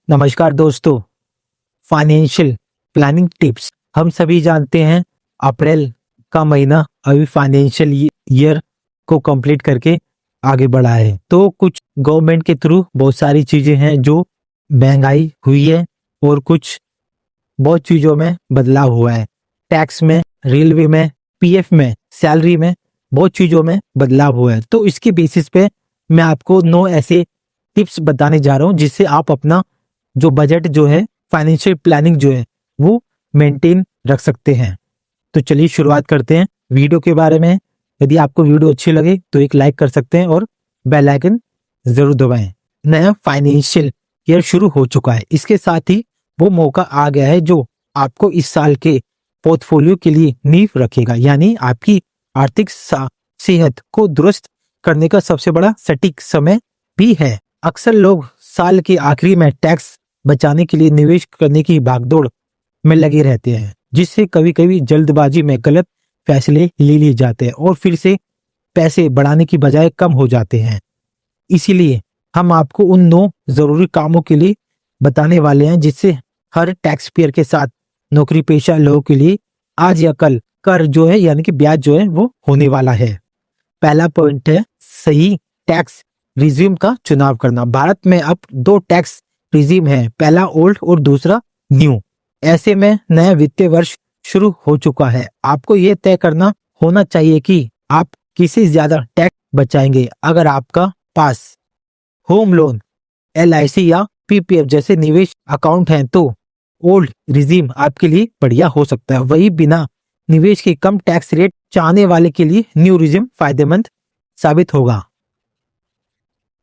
नमस्कार दोस्तों। Financial planning tips. हम सभी जानते हैं अप्रैल का महीना अभी फाइनेंशियल ईयर को कंप्लीट करके आगे बढ़ा है, तो कुछ गवर्नमेंट के थ्रू बहुत सारी चीजें हैं जो महंगाई हुई है और कुछ बहुत चीजों में बदलाव हुआ है। टैक्स में, रेलवे में, पीएफ में, सैलरी में बहुत चीजों में बदलाव हुआ है। तो इसके बेसिस पे मैं आपको 9 ऐसे टिप्स बताने जा रहा हूं जिससे आप अपना जो बजट जो है, फाइनेंशियल प्लानिंग जो है वो मेंटेन रख सकते हैं। तो चलिए शुरुआत करते हैं वीडियो के बारे में। यदि आपको वीडियो अच्छी लगे तो एक लाइक कर सकते हैं और बेल आइकन जरूर दबाएं। नया फाइनेंशियल ईयर शुरू हो चुका है, इसके साथ ही वो मौका आ गया है जो आपको इस साल के पोर्टफोलियो के लिए नींव रखेगा, यानी आपकी आर्थिक सेहत को दुरुस्त करने का सबसे बड़ा सटीक समय भी है। अक्सर लोग साल के आखिरी में टैक्स बचाने के लिए निवेश करने की भागदौड़ में लगे रहते हैं, जिससे कभी कभी जल्दबाजी में गलत फैसले ले लिए जाते हैं और फिर से पैसे बढ़ाने की बजाय कम हो जाते हैं। इसीलिए हम आपको उन 9 जरूरी कामों के लिए बताने वाले हैं जिससे हर टैक्स पेयर के साथ नौकरी पेशा लोगों के लिए आज या कल कर जो है यानी कि ब्याज जो है वो होने वाला है। पहला पॉइंट है सही टैक्स रिज्यूम का चुनाव करना। भारत में अब 2 टैक्स रिज्यूम है, पहला ओल्ड और दूसरा न्यू। ऐसे में नया वित्तीय वर्ष शुरू हो चुका है। आपको ये तय करना होना चाहिए कि आप किसी ज्यादा टैक्स बचाएंगे। अगर आपका पास होम लोन, एलआईसी या पीपीएफ जैसे निवेश अकाउंट हैं तो ओल्ड रिज्यूम आपके लिए बढ़िया हो सकता है। वही बिना निवेश के कम टैक्स रेट चाहने वाले के लिए न्यू रिज्यूम फायदेमंद साबित होगा।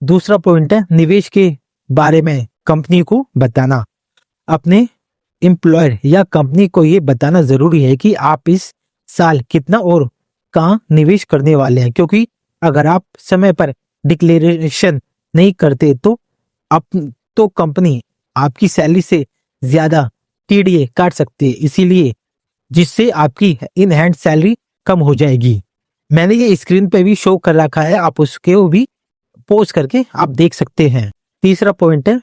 दूसरा पॉइंट है निवेश के बारे में कंपनी को बताना। अपने एम्प्लॉयर या कंपनी को ये बताना जरूरी है कि आप इस साल कितना और कहाँ निवेश करने वाले हैं, क्योंकि अगर आप समय पर डिक्लेरेशन नहीं करते तो कंपनी आपकी सैलरी से ज्यादा टीडीए काट सकती है, इसीलिए जिससे आपकी इन हैंड सैलरी कम हो जाएगी। मैंने ये स्क्रीन पे भी शो कर रखा है, आप उसके भी पोज करके आप देख सकते हैं। तीसरा पॉइंट है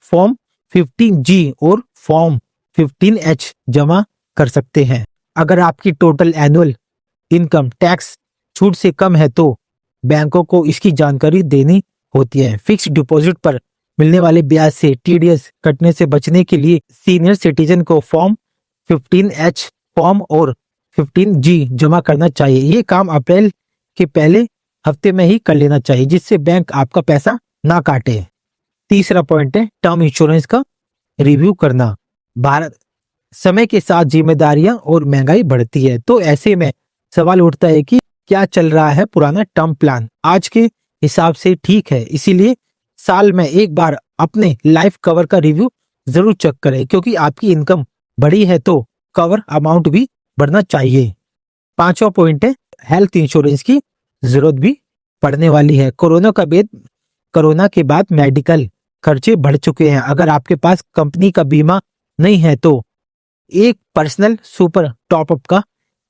फॉर्म 15G और फॉर्म 15H जमा कर सकते हैं। अगर आपकी टोटल एनुअल इनकम टैक्स छूट से कम है तो बैंकों को इसकी जानकारी देनी होती है। फिक्स डिपॉजिट पर मिलने वाले ब्याज से टीडीएस कटने से बचने के लिए सीनियर सिटीजन को फॉर्म 15H फॉर्म और 15G जमा करना चाहिए। ये काम अप्रैल के पहले हफ्ते में ही कर लेना चाहिए, जिससे बैंक आपका पैसा ना काटे। तीसरा पॉइंट है टर्म इंश्योरेंस का रिव्यू करना। भारत समय के साथ जिम्मेदारियां और महंगाई बढ़ती है, तो ऐसे में सवाल उठता है कि क्या चल रहा है पुराना टर्म प्लान आज के हिसाब से ठीक है। इसीलिए साल में एक बार अपने लाइफ कवर का रिव्यू जरूर चेक करें, क्योंकि आपकी इनकम बढ़ी है तो कवर अमाउंट भी बढ़ना चाहिए। पांचवा पॉइंट है हेल्थ इंश्योरेंस की जरूरत भी पड़ने वाली है। कोरोना के बाद मेडिकल खर्चे बढ़ चुके हैं। अगर आपके पास कंपनी का बीमा नहीं है तो एक पर्सनल सुपर टॉपअप का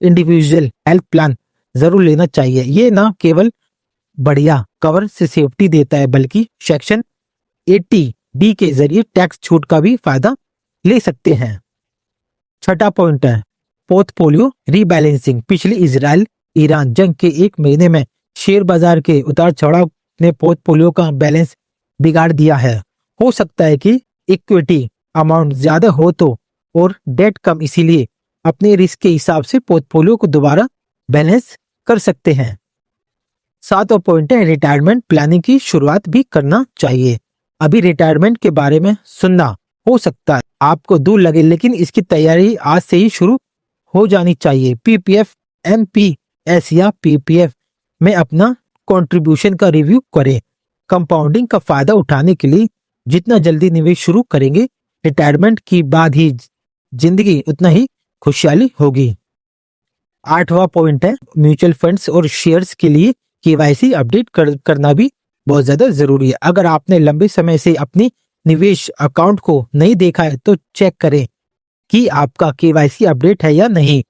इंडिविजुअल हेल्थ प्लान जरूर लेना चाहिए। ये ना केवल बढ़िया कवर से सेफ्टी देता है, बल्कि सेक्शन 80D के जरिए टैक्स छूट का भी फायदा ले सकते हैं। छठा पॉइंट है पोर्टफोलियो रीबैलेंसिंग। पिछली इजराइल ईरान जंग के 1 महीने में शेयर बाजार के उतार चढ़ाव ने पोर्टफोलियो का बैलेंस बिगाड़ दिया है। हो सकता है कि इक्विटी अमाउंट ज्यादा हो तो और डेट कम, इसीलिए अपने रिस्क के हिसाब से पोर्टफोलियो को दोबारा बैलेंस कर सकते हैं। सातवां पॉइंट है रिटायरमेंट प्लानिंग की शुरुआत भी करना चाहिए। अभी रिटायरमेंट के बारे में सुनना हो सकता है आपको दूर लगे, लेकिन इसकी तैयारी आज से ही शुरू हो जानी चाहिए। पीपीएफ, एमपीएस या पीपीएफ में अपना कंट्रीब्यूशन का रिव्यू करें। कंपाउंडिंग का फायदा उठाने के लिए जितना जल्दी निवेश शुरू करेंगे, रिटायरमेंट की बाद ही जिंदगी उतना ही खुशहाली होगी। आठवां पॉइंट है म्यूचुअल फंड्स और शेयर्स के लिए केवाईसी अपडेट करना भी बहुत ज्यादा जरूरी है। अगर आपने लंबे समय से अपनी निवेश अकाउंट को नहीं देखा है तो चेक करें कि आपका केवाईसी अपडेट है या नहीं।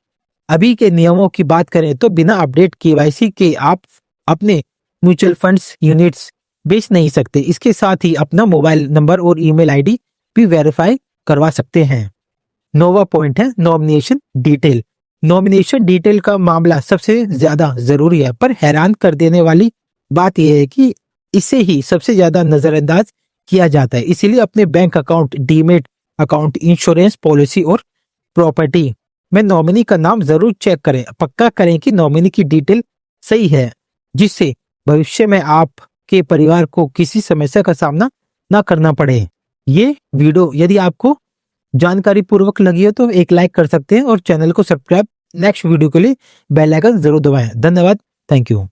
अभी के नियमों की बात करें तो बिना अपडेट केवाईसी के आप अपने म्यूचुअल फंड्स यूनिट्स बेच नहीं सकते। इसके साथ ही अपना मोबाइल नंबर और ईमेल आईडी भी वेरीफाई करवा सकते हैं। नौवां पॉइंट है नॉमिनेशन डिटेल। नॉमिनेशन डिटेल का मामला सबसे ज्यादा जरूरी है, पर हैरान कर देने वाली बात यह है कि इसे ही सबसे ज्यादा नजरअंदाज किया जाता है। इसीलिए अपने bank account, demat account, insurance policy और प्रॉपर्टी में नॉमिनी का नाम जरूर चेक करें। पक्का करें कि नॉमिनी की डिटेल सही है, जिससे भविष्य में आपके परिवार को किसी समस्या का सामना ना करना पड़े। ये वीडियो यदि आपको जानकारी पूर्वक लगी हो तो एक लाइक कर सकते हैं और चैनल को सब्सक्राइब, नेक्स्ट वीडियो के लिए बेल आइकन जरूर दबाएं। धन्यवाद, थैंक यू।